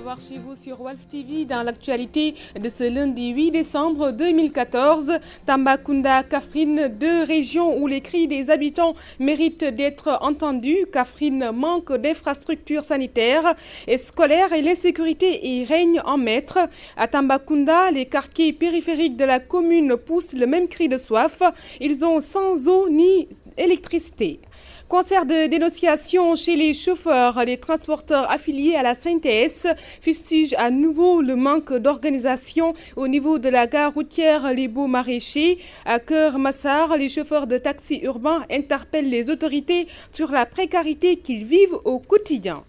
revoir chez vous sur Walf TV dans l'actualité de ce lundi 8 décembre 2014. Tambacounda, Kaffrine, deux régions où les cris des habitants méritent d'être entendus. Kaffrine manque d'infrastructures sanitaires et scolaires et l'insécurité y règne en maître. À Tambacounda, les quartiers périphériques de la commune poussent le même cri de soif. Ils ont sans eau ni électricité. Concert de dénonciation chez les chauffeurs, les transporteurs affiliés à la CNTS fustigent à nouveau le manque d'organisation au niveau de la gare routière Les Beaux Maraîchers. À Keur Massar, les chauffeurs de taxis urbains interpellent les autorités sur la précarité qu'ils vivent au quotidien.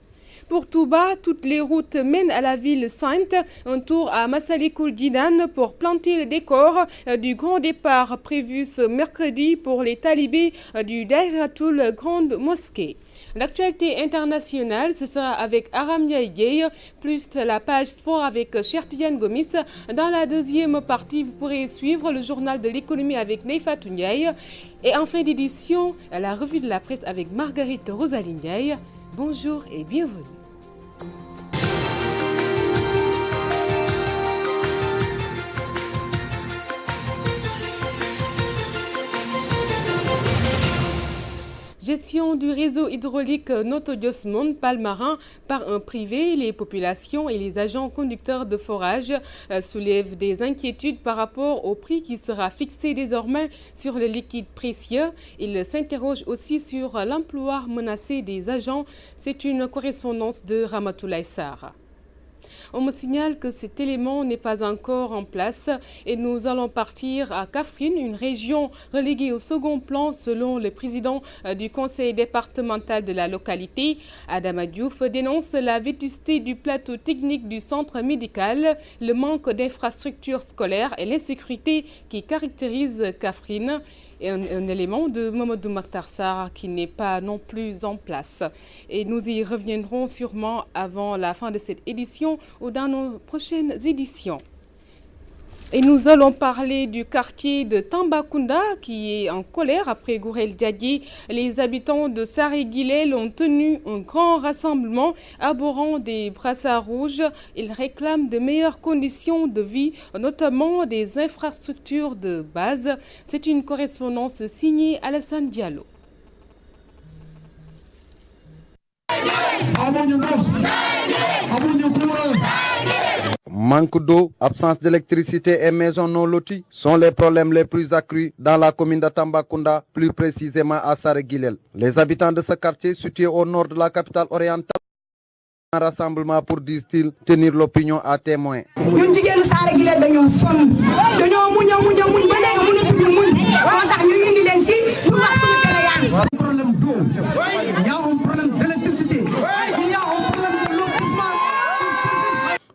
Pour Touba, toutes les routes mènent à la ville sainte. Un tour à Massalikul Jinan pour planter le décor du grand départ prévu ce mercredi pour les talibés du Daïratul Grande Mosquée. L'actualité internationale, ce sera avec Aram Ndiaye, plus la page sport avec Chertiane Gomis. Dans la deuxième partie, vous pourrez suivre le journal de l'économie avec Neifatou Ndiaye. Et en fin d'édition, la revue de la presse avec Marguerite Rosalie Ndiaye. Bonjour et bienvenue. Gestion du réseau hydraulique Noto-Diosmone Palmarin par un privé, les populations et les agents conducteurs de forage soulèvent des inquiétudes par rapport au prix qui sera fixé désormais sur le liquide précieux. Ils s'interrogent aussi sur l'emploi menacé des agents. C'est une correspondance de Ramatoulaye Sarr. On me signale que cet élément n'est pas encore en place et nous allons partir à Kaffrine, une région reléguée au second plan selon le président du conseil départemental de la localité. Adama Diouf dénonce la vétusté du plateau technique du centre médical, le manque d'infrastructures scolaires et l'insécurité qui caractérise Kaffrine. Et un élément de Mamadou Makhtar Sarr qui n'est pas non plus en place. Et nous y reviendrons sûrement avant la fin de cette édition ou dans nos prochaines éditions. Et nous allons parler du quartier de Tambacounda qui est en colère après Gourel Diadji. Les habitants de Saré-Guilel ont tenu un grand rassemblement arborant des brassards rouges. Ils réclament de meilleures conditions de vie, notamment des infrastructures de base. C'est une correspondance signée Alassane Diallo. Manque d'eau, absence d'électricité et maisons non loties sont les problèmes les plus accrus dans la commune de Tambacounda, plus précisément à Saré-Guilel. Les habitants de ce quartier, situé au nord de la capitale orientale, un rassemblement pour, disent-ils, tenir l'opinion à témoin.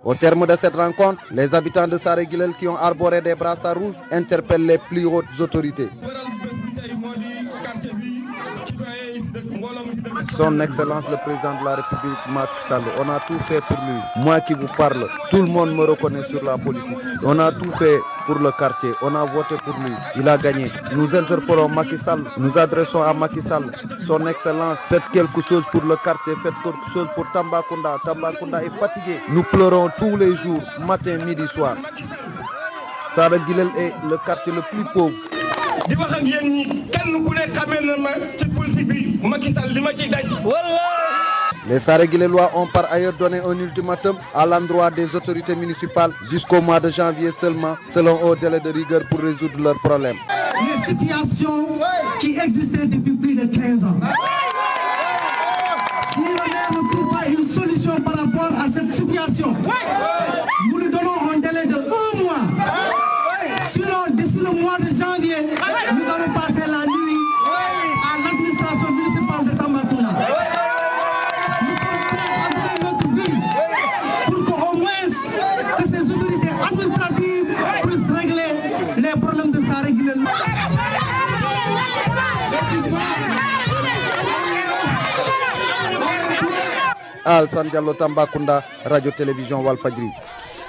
Au terme de cette rencontre, les habitants de Saré-Guilel qui ont arboré des brassards rouges interpellent les plus hautes autorités. Son Excellence le Président de la République, Macky Sall, on a tout fait pour lui. Moi qui vous parle, tout le monde me reconnaît sur la politique. On a tout fait pour le quartier, on a voté pour lui, il a gagné. Nous interpellons Macky Sall, nous adressons à Macky Sall. Son Excellence, faites quelque chose pour le quartier, faites quelque chose pour Tambacounda. Tambacounda est fatigué. Nous pleurons tous les jours, matin, midi, soir. Saré-Guilel est le quartier le plus pauvre. Les Saré-Guilelois ont par ailleurs donné un ultimatum à l'endroit des autorités municipales jusqu'au mois de janvier seulement, selon un délai de rigueur pour résoudre leurs problèmes. Les situations qui existaient depuis plus de 15 ans. Si le maire ne trouve pas une solution par rapport à cette situation, nous lui donnons un délai de 1 mois. Sinon, d'ici le mois de janvier, nous allons passer la nuit à l'administration municipale de Tambacounda. Nous sommes prêts à donner notre vie pour qu'au moins que ces autorités administratives puissent régler les problèmes de Saré-Guilel. Alassane Diallo, Tambacounda, Radio-Télévision Walfadjri.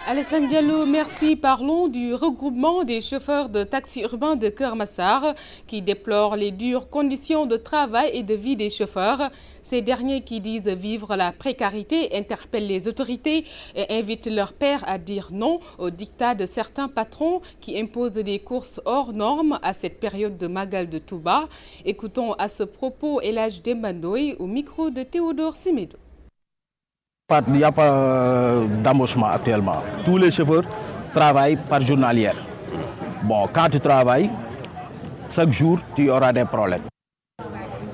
Alassane Diallo, merci. Parlons du regroupement des chauffeurs de taxis urbains de Keur Massar qui déplorent les dures conditions de travail et de vie des chauffeurs. Ces derniers qui disent vivre la précarité interpellent les autorités et invitent leurs pairs à dire non au diktat de certains patrons qui imposent des courses hors normes à cette période de Magal de Touba. Écoutons à ce propos El Hadj Demba Ndoye au micro de Théodore Semedo. Il n'y a pas d'embauchement actuellement. Tous les chauffeurs travaillent par journalière. Bon, quand tu travailles, chaque jour, tu auras des problèmes.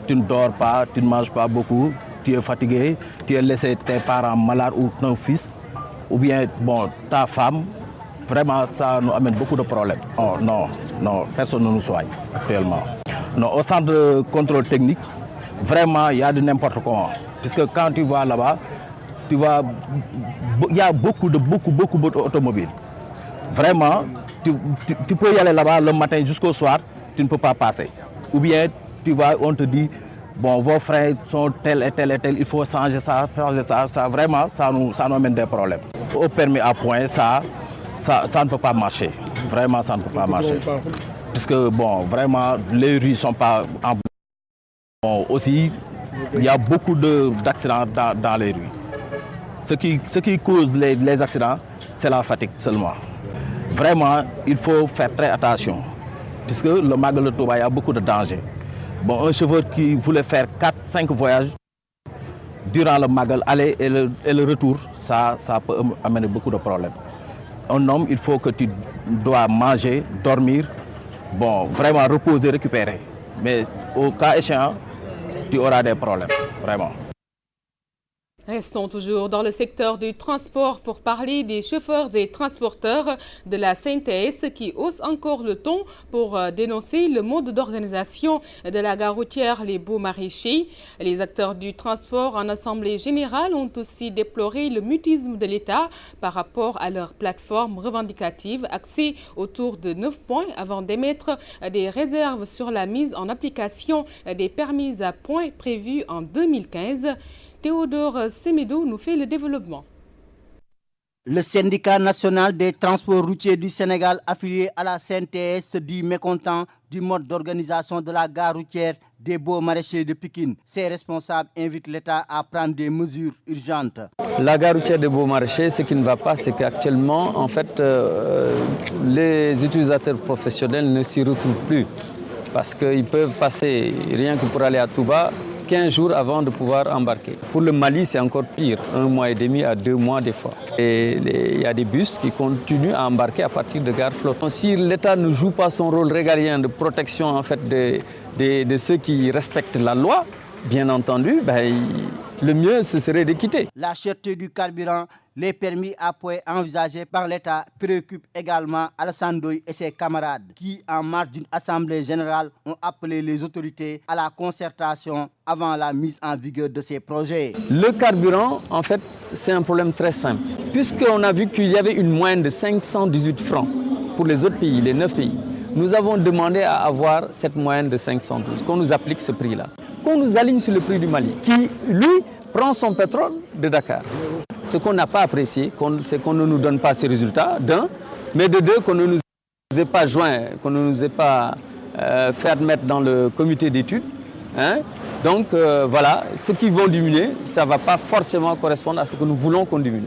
Tu ne dors pas, tu ne manges pas beaucoup, tu es fatigué, tu es laissé tes parents malades ou ton fils, ou bien bon, ta femme. Vraiment, ça nous amène beaucoup de problèmes. Oh, non, personne ne nous soigne actuellement. Non, au centre de contrôle technique, vraiment, il y a de n'importe quoi. Puisque quand tu vas là-bas, il y a beaucoup d'automobiles. Vraiment, tu peux y aller là-bas le matin jusqu'au soir, tu ne peux pas passer. Ou bien, tu vas, on te dit, bon, vos frais sont tels et tels et tels, il faut changer ça. Vraiment, ça nous amène des problèmes. Au permis à point, ça ne peut pas marcher. Vraiment, ça ne peut pas marcher. Puisque, bon, vraiment, les rues ne sont pas en bon, aussi, il y a beaucoup d'accidents dans les rues. Ce qui cause les accidents, c'est la fatigue seulement. Vraiment, il faut faire très attention. Puisque le Magal de Touba, il y a beaucoup de dangers. Bon, un chauffeur qui voulait faire 4-5 voyages durant le Magal, aller et le retour, ça peut amener beaucoup de problèmes. Un homme, il faut que tu dois manger, dormir, bon, vraiment reposer, récupérer. Mais au cas échéant, tu auras des problèmes, vraiment. Restons toujours dans le secteur du transport pour parler des chauffeurs et transporteurs de la CNTS qui haussent encore le ton pour dénoncer le mode d'organisation de la gare routière Les Baux Maraîchers. Les acteurs du transport en assemblée générale ont aussi déploré le mutisme de l'État par rapport à leur plateforme revendicative axée autour de 9 points avant d'émettre des réserves sur la mise en application des permis à points prévus en 2015. Théodore Semedo nous fait le développement. Le syndicat national des transports routiers du Sénégal affilié à la CNTS se dit mécontent du mode d'organisation de la gare routière des Baux Maraîchers de Pikine. Ses responsables invitent l'État à prendre des mesures urgentes. La gare routière des Baux Maraîchers, ce qui ne va pas, c'est qu'actuellement, en fait, les utilisateurs professionnels ne s'y retrouvent plus. Parce qu'ils peuvent passer, rien que pour aller à Touba, 15 jours avant de pouvoir embarquer. Pour le Mali, c'est encore pire, 1 mois et demi à 2 mois des fois. Et il y a des bus qui continuent à embarquer à partir de gares flottantes. Si l'État ne joue pas son rôle régalien de protection en fait, de ceux qui respectent la loi, bien entendu, le mieux, ce serait de quitter. La cherté du carburant, les permis à points envisagés par l'État préoccupent également Alassane Ndoye et ses camarades qui, en marge d'une assemblée générale, ont appelé les autorités à la concertation avant la mise en vigueur de ces projets. Le carburant, en fait, c'est un problème très simple. Puisqu'on a vu qu'il y avait une moyenne de 518 francs pour les autres pays, les 9 pays, nous avons demandé à avoir cette moyenne de 512, qu'on nous applique ce prix-là, qu'on nous aligne sur le prix du Mali, qui, lui, prend son pétrole de Dakar. Ce qu'on n'a pas apprécié, c'est qu'on ne nous donne pas ces résultats, d'un, mais de deux, qu'on ne nous ait pas joint, qu'on ne nous ait pas fait admettre dans le comité d'études. Hein? Donc voilà, ce qui vont diminuer, ça ne va pas forcément correspondre à ce que nous voulons qu'on diminue.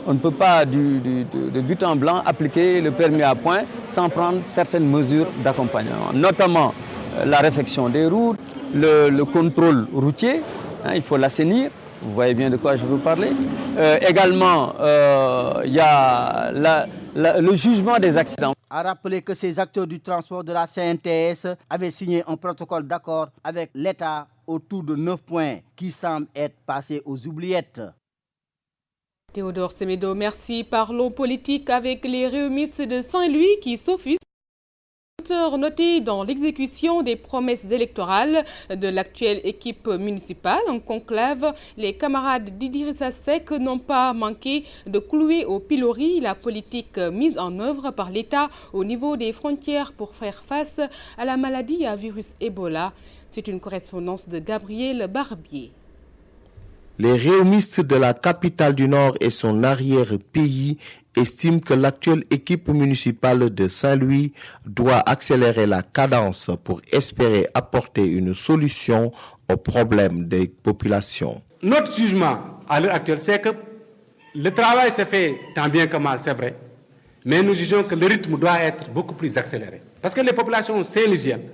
On ne peut pas, de but en blanc, appliquer le permis à point sans prendre certaines mesures d'accompagnement, notamment la réfection des routes, le contrôle routier, hein, il faut l'assainir. Vous voyez bien de quoi je veux parler. Également, il y a le jugement des accidents. A rappelé que ces acteurs du transport de la CNTS avaient signé un protocole d'accord avec l'État autour de 9 points qui semblent être passés aux oubliettes. Théodore Semedo, merci. Parlons politique avec les réumistes de Saint-Louis qui s'offusquent. Noté dans l'exécution des promesses électorales de l'actuelle équipe municipale en conclave, les camarades d'Idrissa Seck n'ont pas manqué de clouer au pilori la politique mise en œuvre par l'État au niveau des frontières pour faire face à la maladie à virus Ebola. C'est une correspondance de Gabriel Barbier. Les réumistes de la capitale du Nord et son arrière-pays estiment que l'actuelle équipe municipale de Saint-Louis doit accélérer la cadence pour espérer apporter une solution aux problèmes des populations. Notre jugement à l'heure actuelle, c'est que le travail se fait tant bien que mal, c'est vrai, mais nous jugeons que le rythme doit être beaucoup plus accéléré. Parce que les populations saint-louisiennes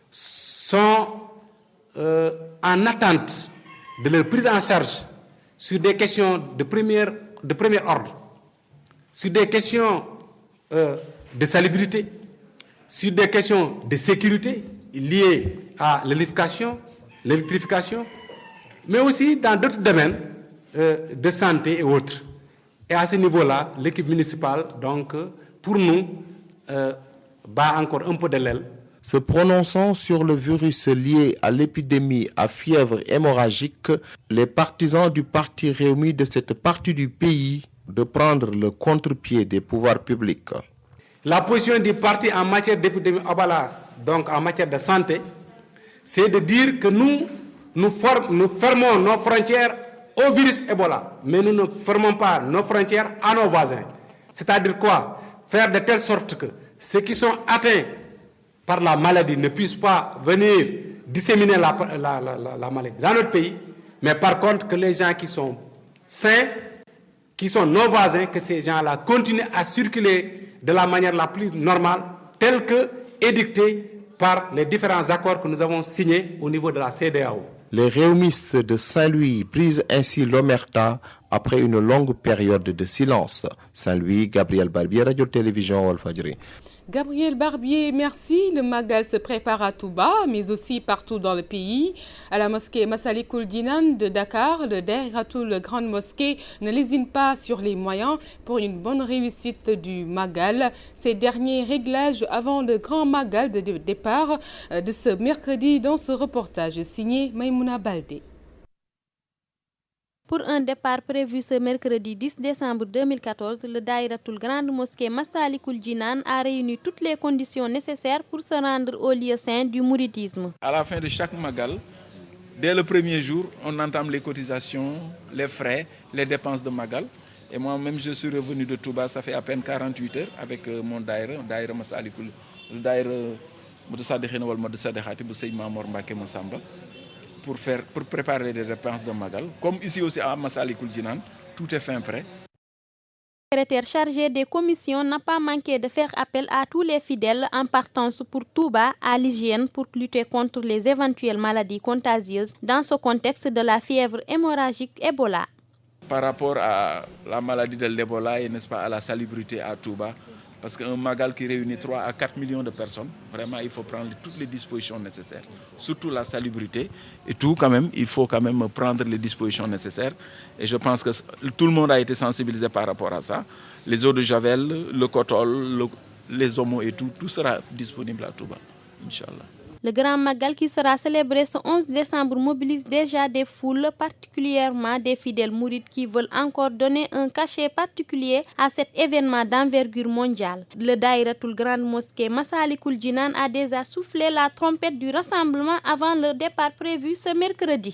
sont en attente de leur prise en charge sur des questions de premier ordre, sur des questions de salubrité, sur des questions de sécurité liées à l'électrification, mais aussi dans d'autres domaines de santé et autres. Et à ce niveau-là, l'équipe municipale, donc, pour nous, bat encore un peu de l'aile. Se prononçant sur le virus lié à l'épidémie à fièvre hémorragique, les partisans du parti réuni de cette partie du pays de prendre le contre-pied des pouvoirs publics. La position du parti en matière d'épidémie Ebola, donc en matière de santé, c'est de dire que nous fermons nos frontières au virus Ebola, mais nous ne fermons pas nos frontières à nos voisins. C'est-à-dire quoi? Faire de telle sorte que ceux qui sont atteints par la maladie ne puissent pas venir disséminer la maladie dans notre pays, mais par contre que les gens qui sont sains, qui sont nos voisins, que ces gens-là continuent à circuler de la manière la plus normale, telle que édictée par les différents accords que nous avons signés au niveau de la CEDEAO. Les réumistes de Saint-Louis brisent ainsi l'omerta après une longue période de silence. Saint-Louis, Gabriel Barbier, Radio-Télévision Walfadjri. Gabriel Barbier, merci. Le Magal se prépare à Touba, mais aussi partout dans le pays. À la mosquée Massalikul Jinan de Dakar, le Dahiratoul Grande Mosquée ne lésine pas sur les moyens pour une bonne réussite du Magal. Ces derniers réglages avant le grand Magal de départ de ce mercredi dans ce reportage signé Maïmouna Baldé. Pour un départ prévu ce mercredi 10 décembre 2014, le Dahiratoul Grande Mosquée Massalikul Jinan a réuni toutes les conditions nécessaires pour se rendre au lieu saint du mouridisme. À la fin de chaque Magal, dès le premier jour, on entame les cotisations, les frais, les dépenses de Magal. Et moi-même, je suis revenu de Touba, ça fait à peine 48 heures avec mon Daïra Massalikul, le Daïra Moudessadekhéna wal Moudessadekhaati bu Sëñ Mamor Mbacké Massamba. Pour préparer les dépenses de Magal. Comme ici aussi à Massalikul Jinan, tout est fin prêt. Le secrétaire chargé des commissions n'a pas manqué de faire appel à tous les fidèles en partance pour Touba à l'hygiène pour lutter contre les éventuelles maladies contagieuses dans ce contexte de la fièvre hémorragique Ebola. Par rapport à la maladie de l'Ebola et n'est-ce pas, à la salubrité à Touba, parce qu'un Magal qui réunit 3 à 4 millions de personnes, vraiment il faut prendre toutes les dispositions nécessaires, surtout la salubrité et tout quand même, il faut quand même prendre les dispositions nécessaires et je pense que tout le monde a été sensibilisé par rapport à ça. Les eaux de Javel, le Kotol, les homos et tout sera disponible à Touba, Inch'Allah. Le Grand Magal qui sera célébré ce 11 décembre mobilise déjà des foules, particulièrement des fidèles mourides qui veulent encore donner un cachet particulier à cet événement d'envergure mondiale. Le Dahiratoul Grande Mosquée Massalikul Jinan a déjà soufflé la trompette du rassemblement avant le départ prévu ce mercredi.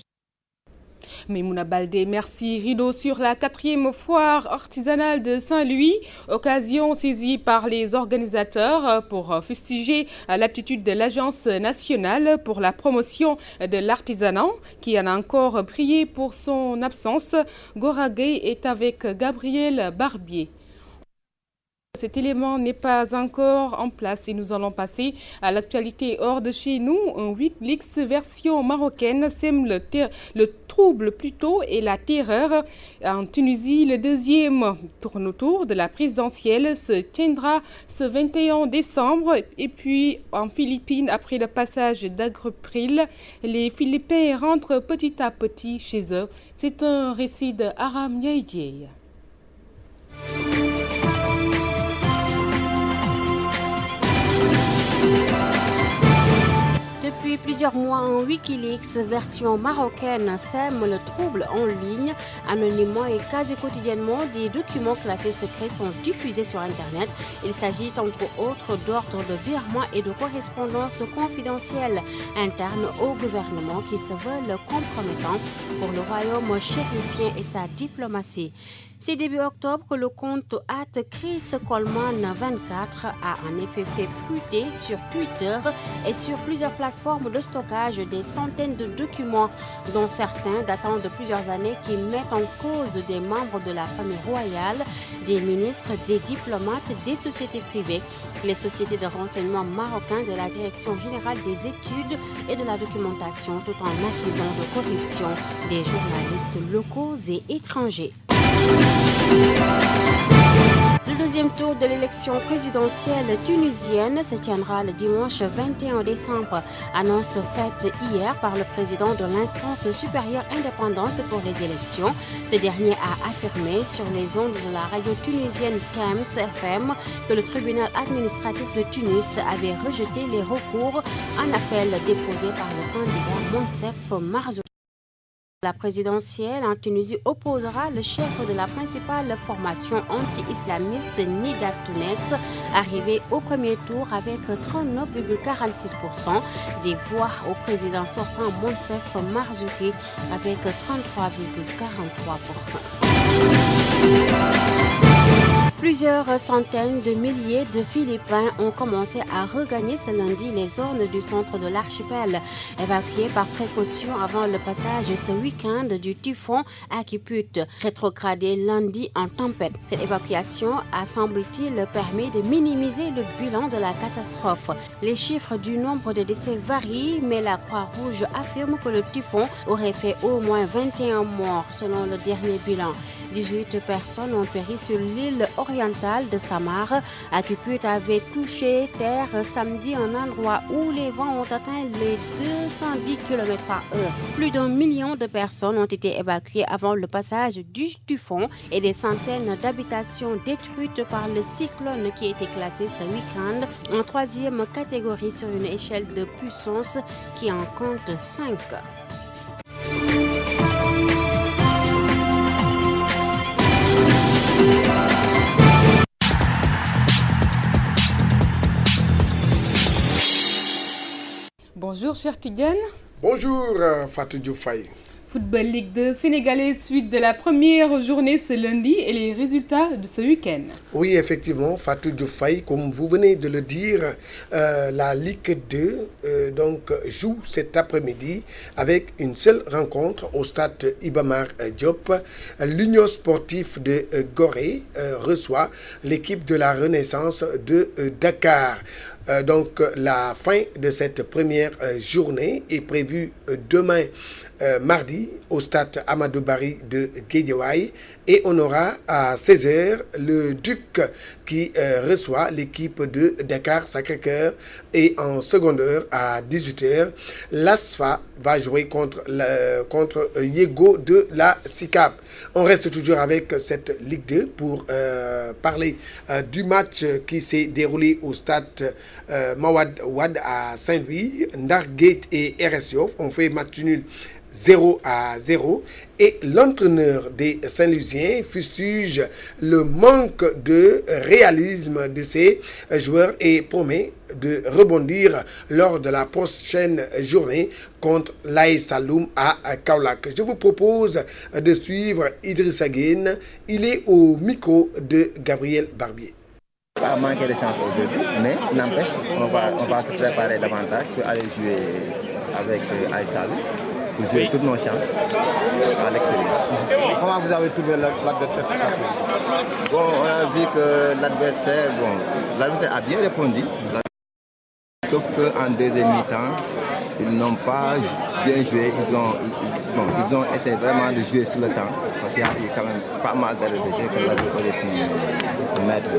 Maïmouna Baldé, merci. Rideau sur la 4e foire artisanale de Saint-Louis, occasion saisie par les organisateurs pour fustiger l'attitude de l'Agence nationale pour la promotion de l'artisanat, qui en a encore prié pour son absence. Gora Gueye est avec Gabriel Barbier. Cet élément n'est pas encore en place et nous allons passer à l'actualité hors de chez nous. Un 8Lix version marocaine sème le trouble plutôt et la terreur. En Tunisie, le deuxième tour de la présidentielle se tiendra ce 21 décembre. Et puis en Philippines, après le passage d'Agriprile, les Philippins rentrent petit à petit chez eux. C'est un récit de Aram Yaïdié. Depuis plusieurs mois, un Wikileaks version marocaine sème le trouble en ligne. Anonymement et quasi quotidiennement, des documents classés secrets sont diffusés sur Internet. Il s'agit entre autres d'ordres de virement et de correspondance confidentielle interne au gouvernement qui se veulent compromettants pour le royaume chérifien et sa diplomatie. C'est début octobre que le compte @ChrisColeman24 a en effet fait fruiter sur Twitter et sur plusieurs plateformes de stockage des centaines de documents, dont certains datant de plusieurs années qui mettent en cause des membres de la famille royale, des ministres, des diplomates, des sociétés privées, les sociétés de renseignement marocains de la Direction générale des études et de la documentation, tout en accusant de corruption des journalistes locaux et étrangers. Le deuxième tour de l'élection présidentielle tunisienne se tiendra le dimanche 21 décembre. Annonce faite hier par le président de l'instance supérieure indépendante pour les élections. Ce dernier a affirmé sur les ondes de la radio tunisienne Thames FM que le tribunal administratif de Tunis avait rejeté les recours en appel déposés par le candidat Monsef Marzouki. La présidentielle en Tunisie opposera le chef de la principale formation anti-islamiste Nida Tounes, arrivé au premier tour avec 39,46% des voix, au président sortant Monsef Marzouki avec 33,43%. Plusieurs centaines de milliers de Philippins ont commencé à regagner ce lundi les zones du centre de l'archipel, évacués par précaution avant le passage ce week-end du typhon Akiput, rétrogradé lundi en tempête. Cette évacuation a, semble-t-il, permis de minimiser le bilan de la catastrophe. Les chiffres du nombre de décès varient, mais la Croix-Rouge affirme que le typhon aurait fait au moins 21 morts selon le dernier bilan. 18 personnes ont péri sur l'île orientale de Samar. Akiput avait touché terre samedi, un endroit où les vents ont atteint les 210 km/h. Plus d'1 million de personnes ont été évacuées avant le passage du typhon et des centaines d'habitations détruites par le cyclone qui a été classé ce week-end en 3e catégorie sur une échelle de puissance qui en compte 5. Bonjour, cher Tidiane. Bonjour, Fatou Dioufay. Football Ligue 2 sénégalaise, suite de la première journée ce lundi et les résultats de ce week-end. Oui, effectivement, Fatou Dioufay, comme vous venez de le dire, la Ligue 2 joue cet après-midi avec une seule rencontre au stade Iba Mar Diop. L'Union sportive de Gorée reçoit l'équipe de la Renaissance de Dakar. La fin de cette première journée est prévue demain mardi au stade Amadou Barry de Guédiawaye et on aura à 16h le Duc qui reçoit l'équipe de Dakar Sacré-Cœur et en seconde heure à 18h l'ASFA va jouer contre Yego de la SICAP. On reste toujours avec cette Ligue 2 pour parler du match qui s'est déroulé au stade Mawade Wade à Saint-Louis. Ndargate et RS Yoff ont fait match nul 0-0 et l'entraîneur des Saint-Louisiens fustige le manque de réalisme de ses joueurs et promet de rebondir lors de la prochaine journée contre l'AS Saloum à Kaolack. Je vous propose de suivre Idrissa Guène. Il est au micro de Gabriel Barbier. Pas manqué de chance aujourd'hui, mais n'empêche, on va se préparer davantage pour aller jouer avec AS Saloum. Pour jouer toutes nos chances à l'extérieur. Comment vous avez trouvé l'adversaire ce matin? Bon, on a vu que l'adversaire a bien répondu. Sauf qu'en deuxième mi-temps, ils n'ont pas bien joué. Ils ont essayé vraiment de jouer sur le temps. Parce qu'il y a eu quand même pas mal d'erreurs de jeu que l'adversaire aurait pu mettre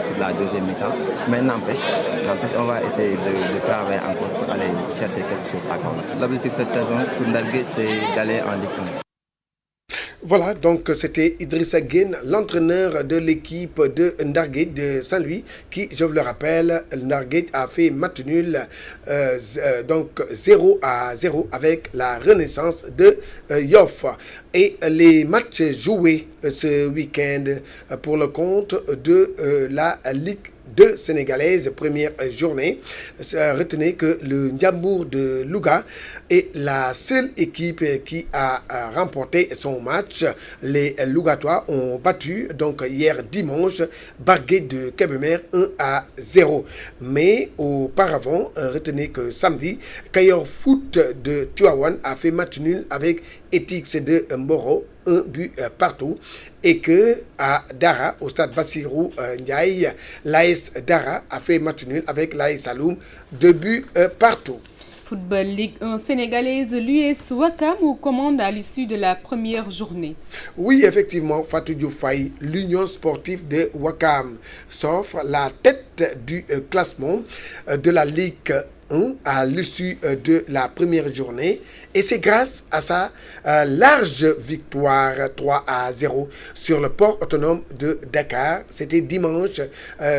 sur la deuxième mi-temps. Mais n'empêche, on va essayer de travailler encore pour aller chercher quelque chose à Kaolack. L'objectif de cette saison pour Ndargué, c'est d'aller en Ligue 1. Voilà, donc c'était Idrissa Gueye, l'entraîneur de l'équipe de Ndarguet de Saint-Louis, qui, je vous le rappelle, Ndarguet a fait match nul, donc 0-0 avec la Renaissance de Yoff. Et les matchs joués ce week-end pour le compte de la Ligue 2 sénégalaise, première journée. Retenez que le Ndiambour de Louga est la seule équipe qui a remporté son match. Les Lougatois ont battu donc hier dimanche Barguet de Kébémer 1-0. Mais auparavant, retenez que samedi, Kayor Foot de Tivaouane a fait match nul avec Etix de Mboro, 1 but partout. Et que à Dara, au stade Bassirou Ndiaye, l'AS Dara a fait match nul avec l'AS Saloum, 2 buts partout. Football Ligue 1 sénégalaise, l'US Ouakam aux commandes à l'issue de la première journée. Oui, effectivement, Fatou Diouf Faye, l'Union sportive de Ouakam s'offre la tête du classement de la Ligue 1 à l'issue de la première journée. Et c'est grâce à sa large victoire 3-0 sur le port autonome de Dakar. C'était dimanche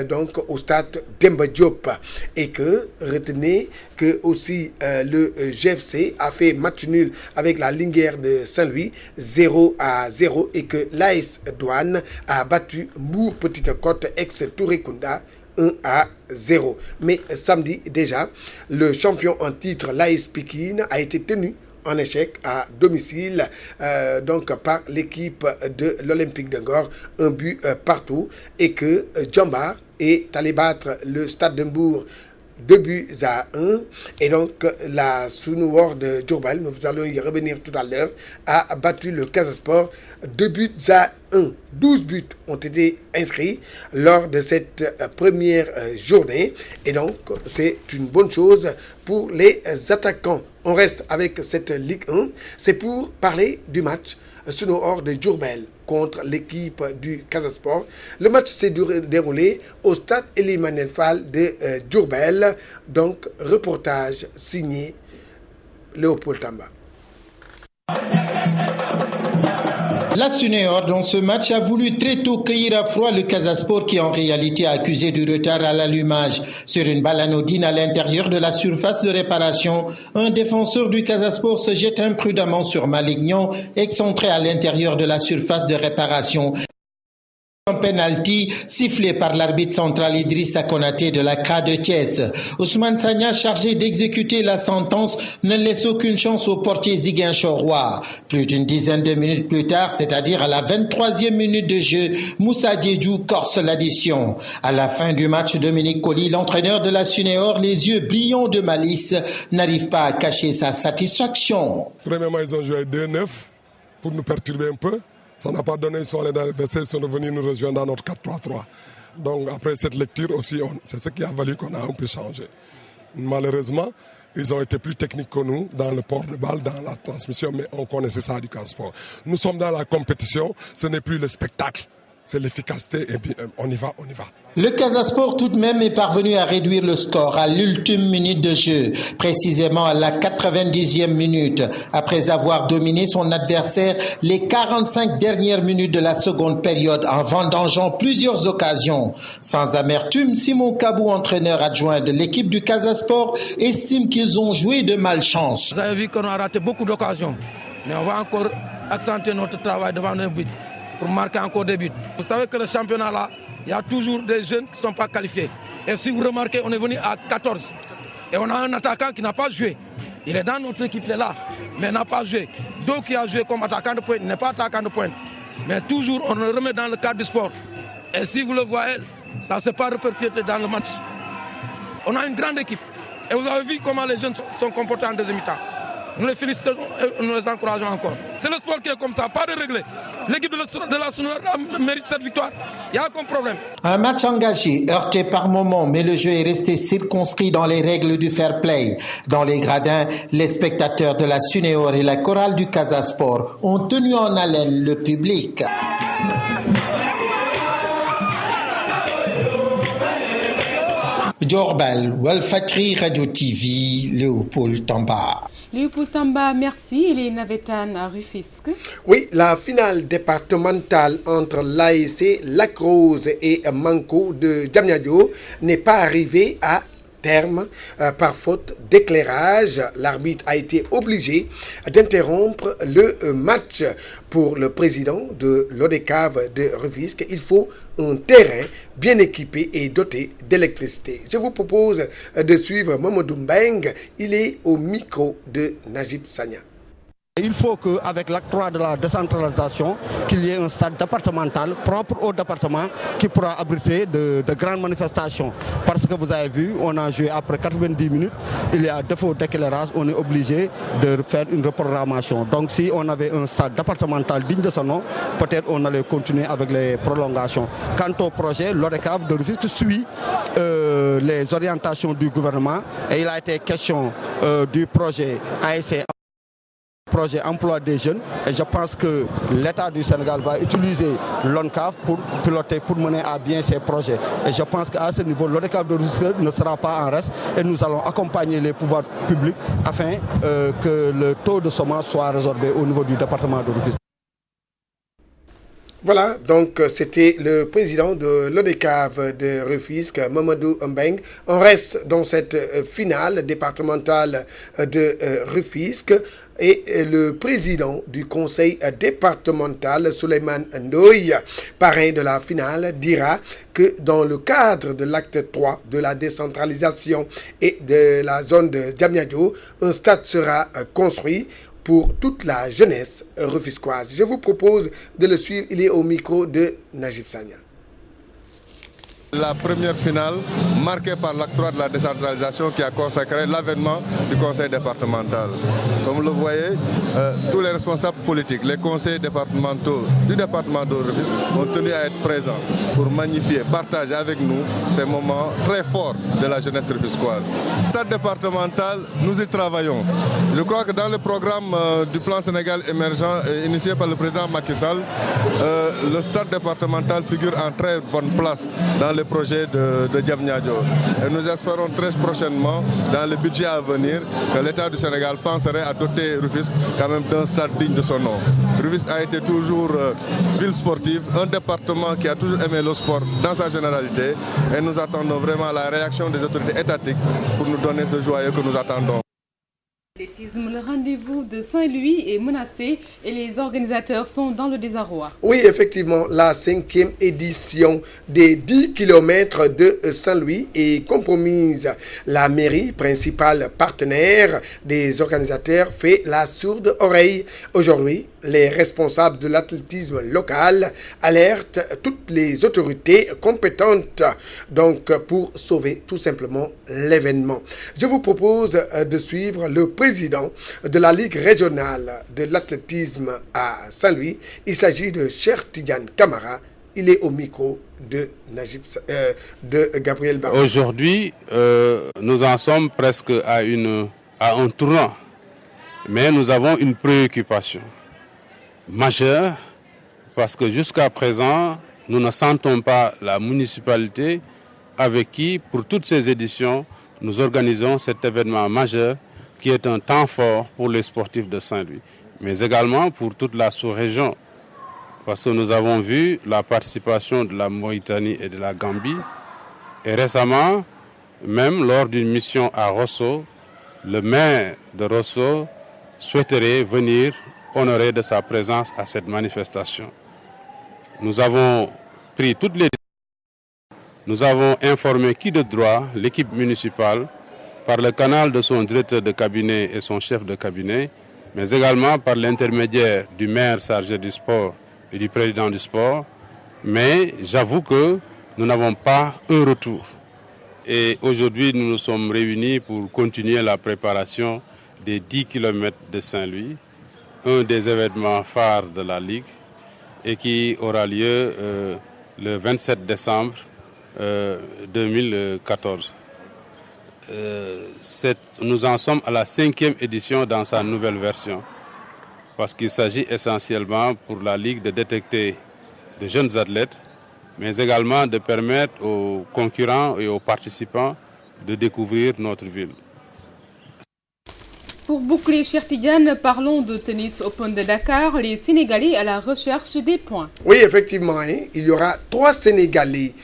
donc au stade Demba Diop. Et que retenez que aussi le GFC a fait match nul avec la Linguère de Saint-Louis 0-0 et que l'AS Douane a battu Mbour Petite Côte ex Touré-Kunda 1-0. Mais samedi déjà, le champion en titre, l'AS Pikine, a été tenu en échec à domicile donc par l'équipe de l'Olympique de Ngor, 1 but partout, et que Djambar est allé battre le Stade de Mbour 2-1, et donc la Sunouor de Diourbel, nous allons y revenir tout à l'heure, a battu le Casa Sport 2-1. 12 buts ont été inscrits lors de cette première journée, et donc c'est une bonne chose pour les attaquants. On reste avec cette Ligue 1, c'est pour parler du match Sunouor de Diourbel contre l'équipe du Casa Sport. Le match s'est déroulé au stade Ely Manel Fall de Diourbel. Donc, reportage signé Léopold Tamba. La Sunéor, dans ce match, a voulu très tôt cueillir à froid le Casa Sport qui en réalité a accusé du retard à l'allumage. Sur une balle anodine à l'intérieur de la surface de réparation, un défenseur du Casa Sport se jette imprudemment sur Malignon, excentré à l'intérieur de la surface de réparation. Un penalty sifflé par l'arbitre central Idrissa Konaté de la CRA de Thiès. Ousmane Sagna, chargé d'exécuter la sentence, ne laisse aucune chance au portier ziguinchorois. Plus d'une dizaine de minutes plus tard, c'est-à-dire à la 23e minute de jeu, Moussa Diédhiou corse l'addition. À la fin du match, Dominique Colli, l'entraîneur de la Sunéor, les yeux brillants de malice, n'arrive pas à cacher sa satisfaction. Premièrement, ils ont joué 2-9 pour nous perturber un peu. Ça n'a pas donné, ils sont allés dans le vestiaire, ils sont revenus nous rejoindre dans notre 4-3-3. Donc après cette lecture aussi, c'est ce qui a valu qu'on a un peu changé. Malheureusement, ils ont été plus techniques que nous dans le port de balle, dans la transmission, mais on connaissait ça du Casa Sport. Nous sommes dans la compétition, ce n'est plus le spectacle, c'est l'efficacité et puis on y va. Le Casa Sport tout de même est parvenu à réduire le score à l'ultime minute de jeu, précisément à la 90e minute, après avoir dominé son adversaire les 45 dernières minutes de la seconde période en vendangeant plusieurs occasions. Sans amertume, Simon Kabou, entraîneur adjoint de l'équipe du Casa Sport, estime qu'ils ont joué de malchance. Vous avez vu qu'on a raté beaucoup d'occasions, mais on va encore accentuer notre travail devant nos buts pour marquer encore des buts. Vous savez que le championnat là, il y a toujours des jeunes qui ne sont pas qualifiés. Et si vous remarquez, on est venu à 14. Et on a un attaquant qui n'a pas joué. Il est dans notre équipe, il est là, mais n'a pas joué. Donc qui a joué comme attaquant de pointe, n'est pas attaquant de pointe. Mais toujours, on le remet dans le cadre du sport. Et si vous le voyez, ça ne s'est pas répercuté dans le match. On a une grande équipe. Et vous avez vu comment les jeunes sont comportés en deuxième mi-temps. Nous les félicitons et nous les encourageons encore. C'est le sport qui est comme ça, pas de régler. L'équipe de la Sunéor mérite cette victoire. Il y a aucun problème. Un match engagé, heurté par moments, mais le jeu est resté circonscrit dans les règles du fair play. Dans les gradins, les spectateurs de la Sunéor et la chorale du Casa Sport ont tenu en haleine le public. Diourbel, Walfadjri Radio TV, Léopold Tamba. Léopold Tamba, merci. Et les Navétanes à Rufisque. Oui, la finale départementale entre l'ASC Lac Rose et Manko de Diamniadio n'est pas arrivée à terme par faute d'éclairage. L'arbitre a été obligé d'interrompre le match. Pour le président de l'ODCAV de Rufisque, il faut un terrain bien équipé et doté d'électricité. Je vous propose de suivre Mamadou Mbeng. Il est au micro de Najib Sagna. Il faut qu'avec l'acte 3 de la décentralisation, qu'il y ait un stade départemental propre au département qui pourra abriter de grandes manifestations. Parce que vous avez vu, on a joué après 90 minutes, il y a défaut d'éclairage, on est obligé de faire une reprogrammation. Donc si on avait un stade départemental digne de son nom, peut-être on allait continuer avec les prolongations. Quant au projet, l'ODCAV de Rufisque suit les orientations du gouvernement et il a été question du projet ASC, projet emploi des jeunes, et je pense que l'État du Sénégal va utiliser l'ONCAV pour piloter, pour mener à bien ces projets. Et je pense qu'à ce niveau, l'ODCAV de Rufisque ne sera pas en reste et nous allons accompagner les pouvoirs publics afin que le taux de chômage soit résorbé au niveau du département de Rufisque. Voilà, donc c'était le président de l'ODCAV de Rufisque, Mamadou Mbeng. On reste dans cette finale départementale de Rufisque et le président du conseil départemental, Souleymane Ndoye, parrain de la finale, dira que dans le cadre de l'acte 3 de la décentralisation et de la zone de Diamniadio, un stade sera construit pour toute la jeunesse rufisquoise. Je vous propose de le suivre. Il est au micro de Najib Sagna. La première finale marquée par l'acte 3 de la décentralisation qui a consacré l'avènement du conseil départemental. Comme vous le voyez, tous les responsables politiques, les conseils départementaux du département de Rufisque ont tenu à être présents pour magnifier, partager avec nous ces moments très forts de la jeunesse rufisquoise. Stade départemental, nous y travaillons. Je crois que dans le programme du plan Sénégal émergent initié par le président Macky Sall, le stade départemental figure en très bonne place dans le projet de Diamniadio. Et nous espérons très prochainement, dans le budget à venir, que l'État du Sénégal penserait à doter Rufisque quand même d'un stade digne de son nom. Rufisque a été toujours ville sportive, un département qui a toujours aimé le sport dans sa généralité. Et nous attendons vraiment la réaction des autorités étatiques pour nous donner ce joyau que nous attendons. Le rendez-vous de Saint-Louis est menacé et les organisateurs sont dans le désarroi. Oui, effectivement, la 5e édition des 10 km de Saint-Louis est compromise. La mairie, principale partenaire des organisateurs, fait la sourde oreille. Aujourd'hui, les responsables de l'athlétisme local alertent toutes les autorités compétentes donc pour sauver tout simplement l'événement. Je vous propose de suivre le président de la Ligue régionale de l'athlétisme à Saint-Louis. Il s'agit de Cheikh Tidiane Camara. Il est au micro de Gabriel Barra. Aujourd'hui, nous en sommes presque à un tournant, mais nous avons une préoccupation majeure parce que jusqu'à présent, nous ne sentons pas la municipalité avec qui, pour toutes ces éditions, nous organisons cet événement majeur qui est un temps fort pour les sportifs de Saint-Louis, mais également pour toute la sous-région. Parce que nous avons vu la participation de la Mauritanie et de la Gambie. Et récemment, même lors d'une mission à Rosso, le maire de Rosso souhaiterait venir honorer de sa présence à cette manifestation. Nous avons pris toutes les... Nous avons informé qui de droit, l'équipe municipale, par le canal de son directeur de cabinet et son chef de cabinet, mais également par l'intermédiaire du maire chargé du sport et du président du sport. Mais j'avoue que nous n'avons pas un retour. Et aujourd'hui, nous nous sommes réunis pour continuer la préparation des 10 km de Saint-Louis, un des événements phares de la Ligue et qui aura lieu le 27 décembre 2014. Nous en sommes à la 5e édition dans sa nouvelle version, parce qu'il s'agit essentiellement pour la Ligue de détecter de jeunes athlètes, mais également de permettre aux concurrents et aux participants de découvrir notre ville. Pour boucler Cheikh Tidiane, parlons de tennis Open de Dakar, les Sénégalais à la recherche des points. Oui, effectivement, il y aura 3 Sénégalais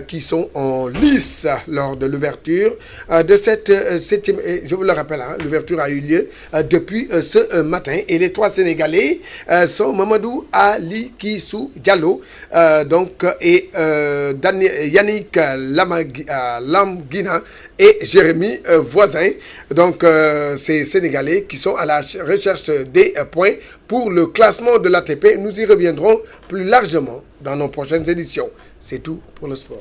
qui sont en lice lors de l'ouverture de cette 7e, je vous le rappelle, l'ouverture a eu lieu depuis ce matin. Et les 3 Sénégalais sont Mamadou Ali Kissou Diallo et Yannick Lamguina et Jérémy Voisin. Donc, ces Sénégalais qui sont à la recherche des points pour le classement de l'ATP. Nous y reviendrons plus largement dans nos prochaines éditions. C'est tout pour le sport.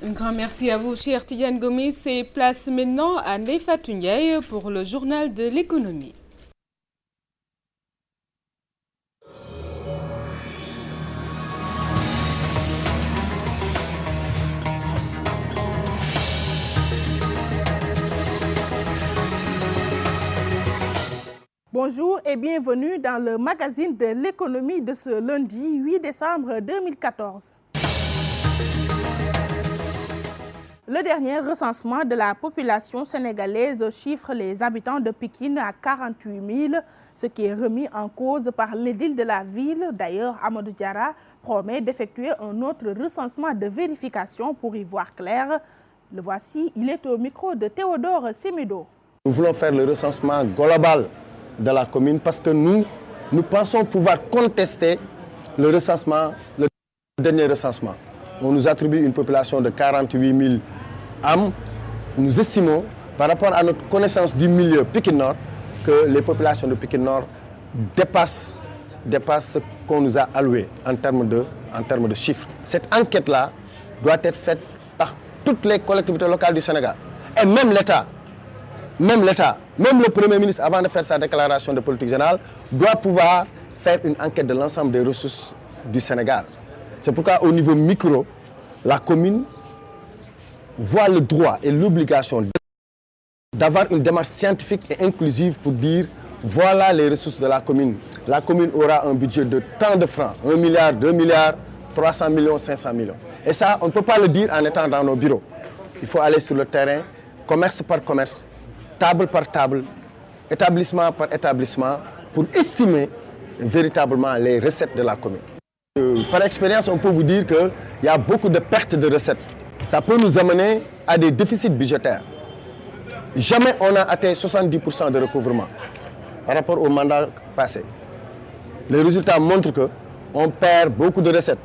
Un grand merci à vous, cher Tidiane Gomis. Et place maintenant à Nefatou Ndiaye pour le journal de l'économie. Bonjour et bienvenue dans le magazine de l'économie de ce lundi 8 décembre 2014. Le dernier recensement de la population sénégalaise chiffre les habitants de Pikine à 48 000, ce qui est remis en cause par l'édile de la ville. D'ailleurs, Amadou Diarra promet d'effectuer un autre recensement de vérification pour y voir clair. Le voici, il est au micro de Théodore Semedo. Nous voulons faire le recensement global de la commune parce que nous pensons pouvoir contester le dernier recensement. On nous attribue une population de 48 000 âmes. Nous estimons, par rapport à notre connaissance du milieu Pikine Nord, que les populations de Pikine Nord dépassent ce qu'on nous a alloué en termes de chiffres. Cette enquête-là doit être faite par toutes les collectivités locales du Sénégal. Et même l'État, même le Premier ministre, avant de faire sa déclaration de politique générale, doit pouvoir faire une enquête de l'ensemble des ressources du Sénégal. C'est pourquoi au niveau micro, la commune voit le droit et l'obligation d'avoir une démarche scientifique et inclusive pour dire voilà les ressources de la commune. La commune aura un budget de tant de francs, 1 milliard, 2 milliards, 300 millions, 500 millions. Et ça, on ne peut pas le dire en étant dans nos bureaux. Il faut aller sur le terrain, commerce par commerce, table par table, établissement par établissement, pour estimer véritablement les recettes de la commune. Par expérience, on peut vous dire qu'il y a beaucoup de pertes de recettes. Ça peut nous amener à des déficits budgétaires. Jamais on a atteint 70% de recouvrement par rapport au mandat passé. Les résultats montrent qu'on perd beaucoup de recettes.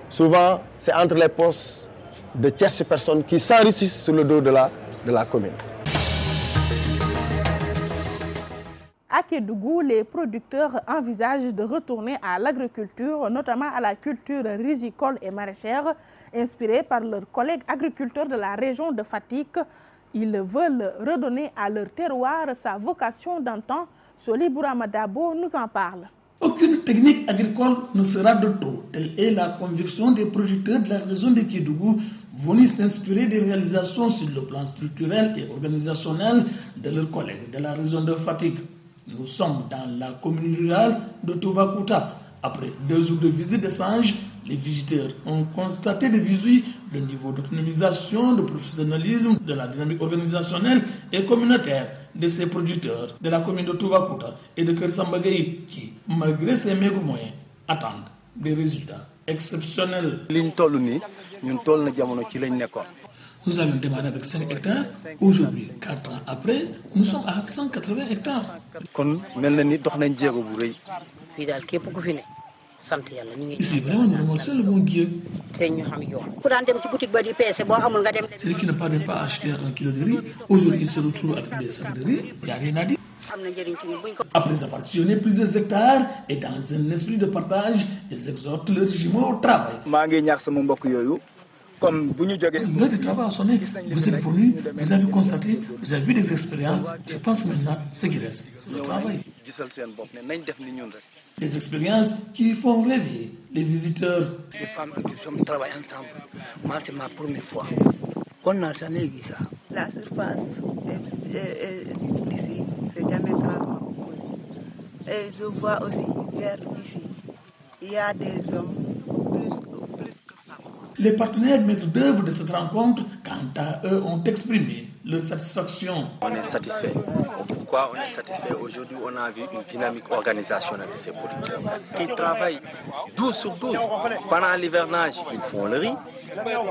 Souvent, c'est entre les postes de tierces personnes qui s'enrichissent sur le dos de la commune. À Kédougou, les producteurs envisagent de retourner à l'agriculture, notamment à la culture risicole et maraîchère, inspirés par leurs collègues agriculteurs de la région de Fatick. Ils veulent redonner à leur terroir sa vocation d'antan. Soli Bouramadabo nous en parle. Aucune technique agricole ne sera de trop. Telle est la conviction des producteurs de la région de Kédougou, venus s'inspirer des réalisations sur le plan structurel et organisationnel de leurs collègues de la région de Fatick. Nous sommes dans la commune rurale de Toubacouta. Après 2 jours de visite d'échange, les visiteurs ont constaté de visu le niveau d'autonomisation, de professionnalisme, de la dynamique organisationnelle et communautaire de ces producteurs de la commune de Toubacouta et de Kersambagaï qui, malgré ces méga moyens, attendent des résultats exceptionnels. Nous avions démarré avec 5 hectares. Aujourd'hui, 4 ans après, nous sommes à 180 hectares. Ici, vraiment, nous remercions le bon Dieu. Celui qui ne parvient pas à acheter 1 kilo de riz, aujourd'hui il se retrouve avec des sacs de riz, il n'y a rien à dire. Après avoir sillonné plusieurs hectares et dans un esprit de partage, ils exhortent leurs jumeaux au travail. L'heure du travail a sonné, vous êtes venus, vous avez constaté, vous avez vu des expériences. Je pense maintenant ce qui reste, c'est le travail. Des expériences qui font rêver les visiteurs. Les femmes et les hommes travaillent ensemble. Moi, c'est ma première fois. On n'a jamais vu ça. La surface d'ici, c'est diamétralement opposé. Et je vois aussi vers ici, il y a des hommes plus que femmes. Les partenaires maîtres d'œuvre de cette rencontre, quand quant à eux, ont exprimé leur satisfaction. On est satisfait. Pourquoi on est satisfait? Aujourd'hui, on a vu une dynamique organisationnelle de ces producteurs qui travaillent 12 sur 12. Pendant l'hivernage, ils font le riz.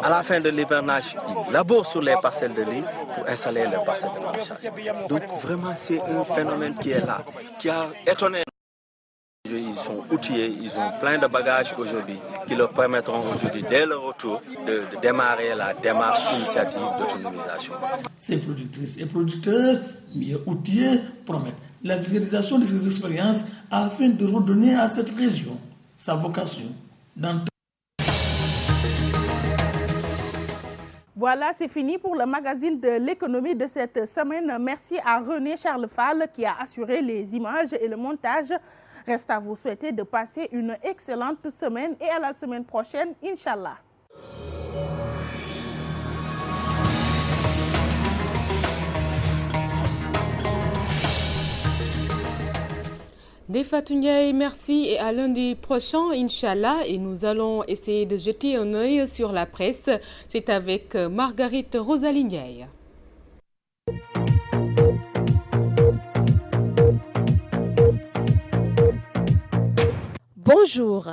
À la fin de l'hivernage, ils labourent sur les parcelles de riz pour installer leurs parcelles de maraîchage. Donc vraiment, c'est un phénomène qui est là, qui a étonné. Ils sont outillés, ils ont plein de bagages aujourd'hui qui leur permettront aujourd'hui, dès leur retour, de démarrer la démarche initiative d'autonomisation. Ces productrices et producteurs, mieux outillés, promettent la vulgarisation de ces expériences afin de redonner à cette région sa vocation dans. Voilà, c'est fini pour le magazine de l'économie de cette semaine. Merci à René Charles Fall qui a assuré les images et le montage. Reste à vous souhaiter de passer une excellente semaine et à la semaine prochaine, Inch'Allah. Defatou Ndiaye, merci et à lundi prochain, Inch'Allah. Et nous allons essayer de jeter un œil sur la presse. C'est avec Marguerite Rosalie Ndiaye. Bonjour.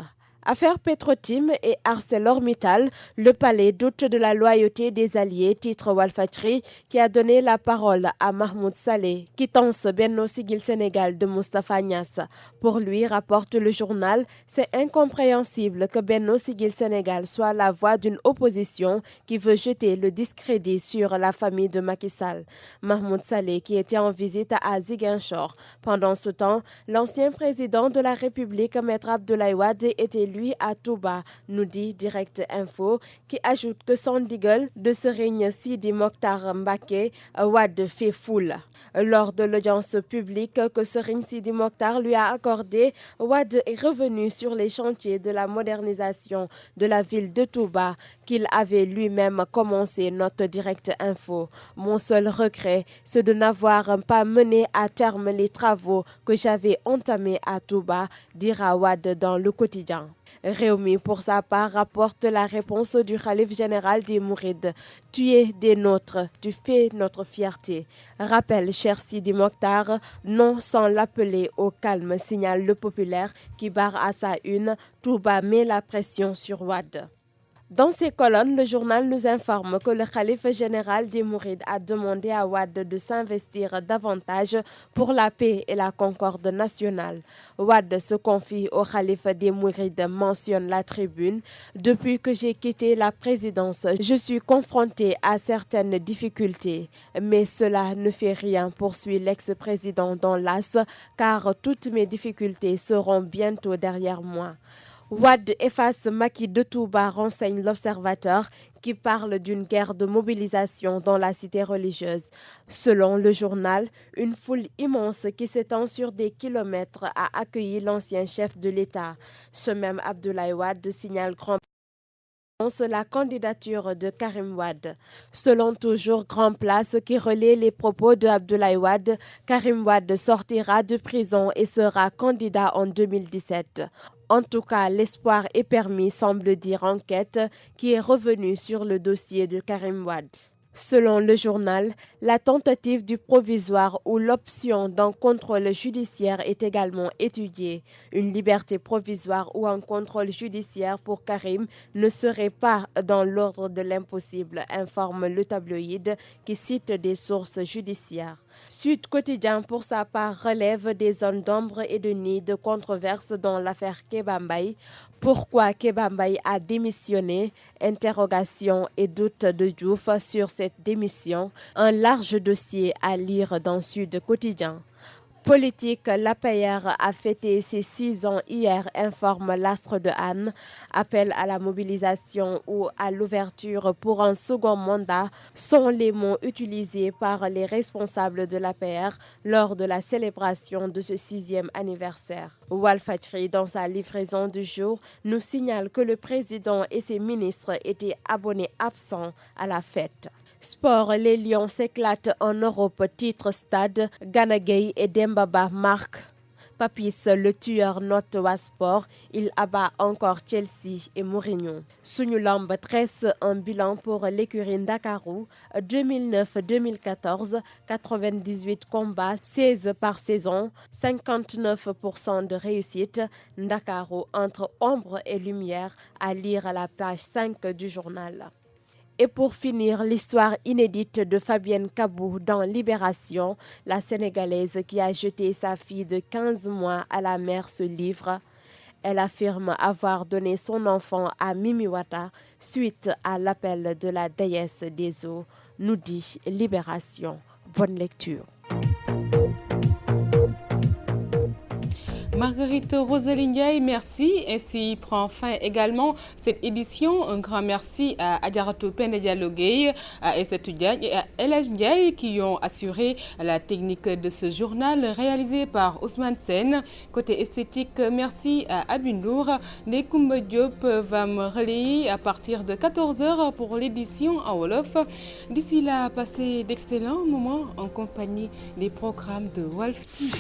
Affaire Petrotim et ArcelorMittal, le palais doute de la loyauté des alliés, titre Walfadjri, qui a donné la parole à Mahmoud Saleh, quittance Benno Siggil Sénégal de Moustapha Niasse. Pour lui, rapporte le journal, c'est incompréhensible que Benno Siggil Sénégal soit la voix d'une opposition qui veut jeter le discrédit sur la famille de Macky Sall. Mahmoud Saleh, qui était en visite à Ziguinchor. Pendant ce temps, l'ancien président de la République, Maître Abdoulaye Wade, était lui à Touba, nous dit Direct Info, qui ajoute que son digle de Serigne Sidi Mokhtar Mbacké, Wade fait foule. Lors de l'audience publique que Serigne Sidi Mokhtar lui a accordée, Wade est revenu sur les chantiers de la modernisation de la ville de Touba qu'il avait lui-même commencé, note Direct Info. Mon seul regret, c'est de n'avoir pas mené à terme les travaux que j'avais entamés à Touba, dira Wade dans Le Quotidien. Réumi, pour sa part, rapporte la réponse du khalife général des Mourides. Tu es des nôtres, tu fais notre fierté. Rappelle cher Sidi Mokhtar, non sans l'appeler au calme, signale Le Populaire qui barre à sa une. Touba met la pression sur Wade. Dans ces colonnes, le journal nous informe que le khalife général des Mourides a demandé à Wade de s'investir davantage pour la paix et la concorde nationale. Wade se confie au khalife des Mourides, mentionne la Tribune. Depuis que j'ai quitté la présidence, je suis confronté à certaines difficultés. Mais cela ne fait rien, poursuit l'ex-président dans l'As, car toutes mes difficultés seront bientôt derrière moi. Wade efface Macky de Touba, renseigne l'Observateur, qui parle d'une guerre de mobilisation dans la cité religieuse. Selon le journal, une foule immense qui s'étend sur des kilomètres a accueilli l'ancien chef de l'État. Ce même Abdoulaye Wade signale grand la candidature de Karim Wade. Selon toujours Grand Place qui relaie les propos de Abdoulaye Wade, Karim Wade sortira de prison et sera candidat en 2017. En tout cas, l'espoir est permis, semble dire Enquête, qui est revenue sur le dossier de Karim Wade. Selon le journal, la tentative du provisoire ou l'option d'un contrôle judiciaire est également étudiée. Une liberté provisoire ou un contrôle judiciaire pour Karim ne serait pas dans l'ordre de l'impossible, informe le tabloïd qui cite des sources judiciaires. Sud Quotidien, pour sa part, relève des zones d'ombre et de nid de controverse dans l'affaire Kéba Mbaye. Pourquoi Kéba Mbaye a démissionné? Interrogation et doute de Diouf sur cette démission. Un large dossier à lire dans Sud Quotidien. Politique, l'APR a fêté ses 6 ans hier, informe l'Astre de Anne. Appel à la mobilisation ou à l'ouverture pour un second mandat sont les mots utilisés par les responsables de l'APR lors de la célébration de ce 6e anniversaire. Walfadjri, dans sa livraison du jour, nous signale que le président et ses ministres étaient abonnés absents à la fête. Sport, les Lions s'éclatent en Europe, titre Stade, Gana Gueye et Demba Ba marquent. Papis, le tueur, note Wasport. Il abat encore Chelsea et Mourinho. Sunu Lamb tresse un bilan pour l'écurie Ndakaaru 2009-2014, 98 combats, 16 par saison, 59% de réussite. Ndakaaru entre ombre et lumière, à lire à la page 5 du journal. Et pour finir, l'histoire inédite de Fabienne Kabou dans Libération. La Sénégalaise qui a jeté sa fille de 15 mois à la mer se livre. Elle affirme avoir donné son enfant à Mimiwata suite à l'appel de la déesse des eaux, nous dit Libération. Bonne lecture. Marguerite Rosalie Ndiaye, merci. Ainsi prend fin également cette édition. Un grand merci à Adjaratou Penda Diallo Gueye, à Essatou Diagne et à El Hadj Ndiaye qui ont assuré la technique de ce journal réalisé par Ousmane Sen. Côté esthétique, merci à Abindour. Nekoumba Diop va me relayer à partir de 14h pour l'édition en Wolof. D'ici là, passez d'excellents moments en compagnie des programmes de Walf TV.